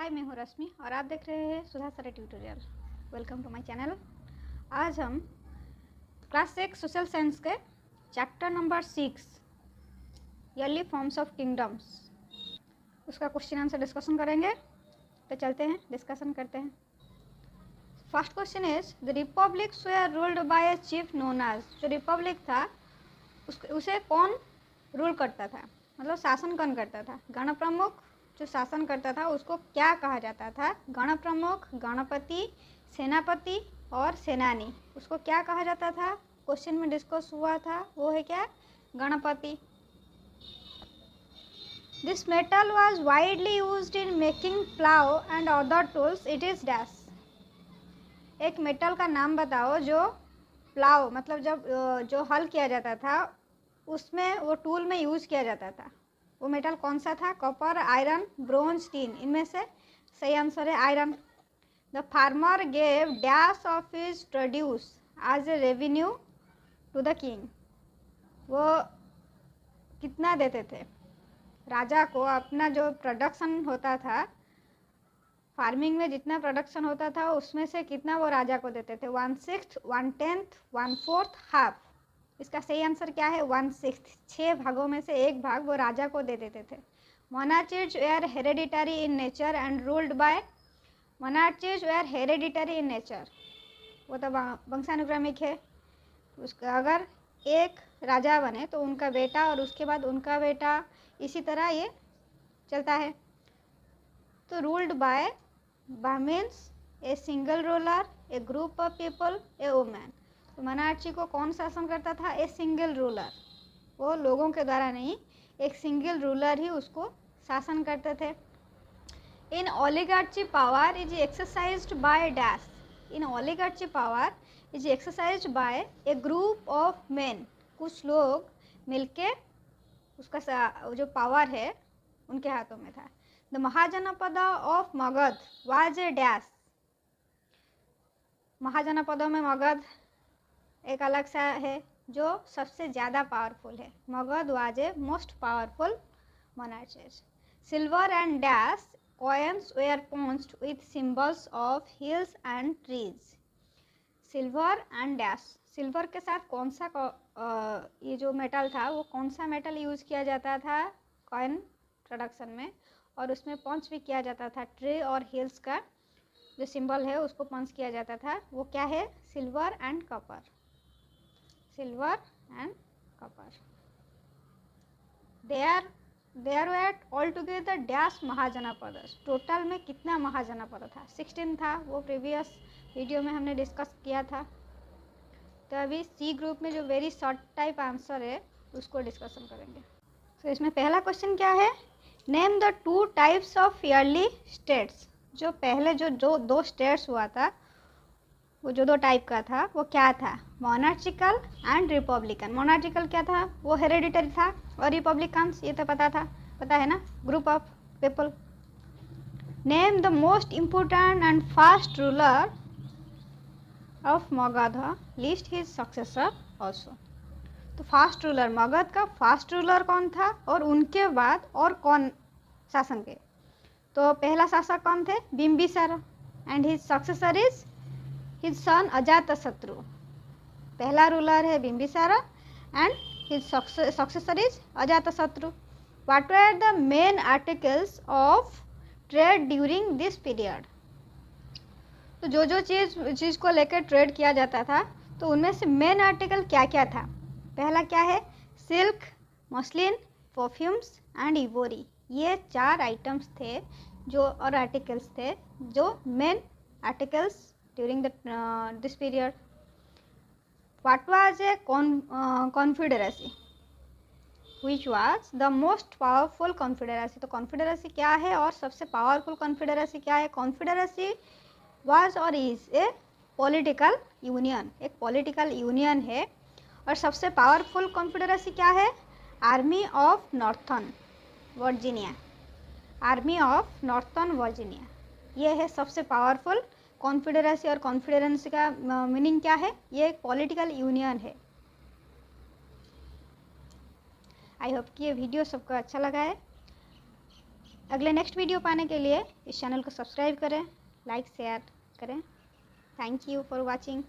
हाय, मैं हूँ रश्मि और आप देख रहे हैं Sudha Sare tutorial. Welcome to my channel. आज हम क्लास 6 सोशल साइंस के chapter number 6 early forms of kingdoms उसका क्वेश्चन आंसर डिस्कशन करेंगे। तो चलते हैं, डिस्कशन करते हैं। First question is the republics were ruled by a chief known as. जो रिपब्लिक था उसे कौन रूल करता था, मतलब शासन कौन करता था? गण प्रमुख जो शासन करता था उसको क्या कहा जाता था? गण प्रमुख, गणपति, सेनापति और सेनानी, उसको क्या कहा जाता था? क्वेश्चन में डिस्कस हुआ था, वो है क्या? Ganpati. This metal was widely used in making plough and other tools. It is dash. एक मेटल का नाम बताओ जो प्लाउ मतलब जब जो हल किया जाता था उसमें वो टूल में यूज किया जाता था। वो मेटल कौन सा था? Copper, iron, bronze, tin. इनमें से सही आंसर है iron. The farmer gave dash of his produce as a revenue to the king. वो कितना देते थे राजा को? अपना जो प्रोडक्शन होता था, फार्मिंग में जितना प्रोडक्शन होता था उसमें से कितना वो राजा को देते थे? 1/6, 1/10, 1/4, हाफ। इसका सही आंसर क्या है? 1/6। 6 भागों में से एक भाग वो राजा को दे देते थे। Monarchies were hereditary in nature and ruled by. Monarchies were hereditary in nature, वो तो वंशानुक्रमिक है। उसका अगर एक राजा बने तो उनका बेटा और उसके बाद उनका बेटा, इसी तरह ये चलता है। तो ruled by means a single ruler, A group of people, A women. तो मोनार्ची को कौन शासन करता था? A single ruler. वो लोगों के द्वारा नहीं, एक सिंगल रूलर ही उसको शासन करते थे। In oligarchy power is exercised by dash. In oligarchy power is exercised by a group of men. कुछ लोग मिलके उसका जो पावर है उनके हाथों में था। The Mahajanapada of Magadha was a dash. महाजनपदों में मगध एक अलग सा है जो सबसे ज़्यादा पावरफुल है। Magadha was a most powerful monarchies. Silver and dash coins were punched with symbols of hills and trees. Silver and dash, silver के साथ कौन सा ये जो मेटल था वो कौन सा मेटल यूज़ किया जाता था कॉइन प्रोडक्शन में? और उसमें पंच भी किया जाता था। ट्री और हिल्स का जो सिंबल है उसको पंच किया जाता था। वो क्या है? Silver and copper. Silver and copper. There were all together dash Mahajanapada. Total में कितना महाजनपद था? 16 था। वो प्रीवियस वीडियो में हमने डिस्कस किया था। तो अभी सी ग्रुप में जो वेरी शॉर्ट टाइप आंसर है उसको डिस्कशन करेंगे। तो इसमें पहला क्वेश्चन क्या है? Name the 2 types of yearly states. जो पहले जो दो स्टेट्स हुआ था, वो जो 2 टाइप का था वो क्या था? मोनार्चिकल एंड रिपब्लिकन। मोनार्चिकल क्या था? वो हेरेडिटरी था। और रिपब्लिकन्स ये तो पता है ना, group of people. Name the most important and fast ruler of Magadh, list his successor also. तो फास्ट रूलर, मगध का फास्ट रूलर कौन था और उनके बाद और कौन शासन के? तो पहला शासक कौन थे? Bimbisara and his successor is his son Ajatashatru. पहला रूलर है Bimbisara and his successor is Ajatashatru. What were the main articles of trade during this period? तो जो चीज़ को लेकर ट्रेड किया जाता था तो उनमें से मेन आर्टिकल क्या क्या था? पहला क्या है? Silk, muslin, perfumes and ivory. ये 4 आइटम्स थे जो और आर्टिकल्स थे जो main articles during this period. What was a confederacy which was the most powerful confederacy. तो कॉन्फेडरेसी क्या है और सबसे पावरफुल कॉन्फेडरेसी क्या है? कॉन्फेडरेसी वाज और इज ए पॉलिटिकल यूनियन। एक पॉलिटिकल यूनियन है। और सबसे पावरफुल कॉन्फेडरेसी क्या है? Army of northern Virginia. Army of northern Virginia, ये है सबसे पावरफुल कॉन्फेडरेसी। और कॉन्फेडरेसी का मीनिंग क्या है? ये एक पॉलिटिकल यूनियन है। आई होप कि ये वीडियो सबको अच्छा लगा है। अगले नेक्स्ट वीडियो पाने के लिए इस चैनल को सब्सक्राइब करें, लाइक शेयर करें। Thank you for watching.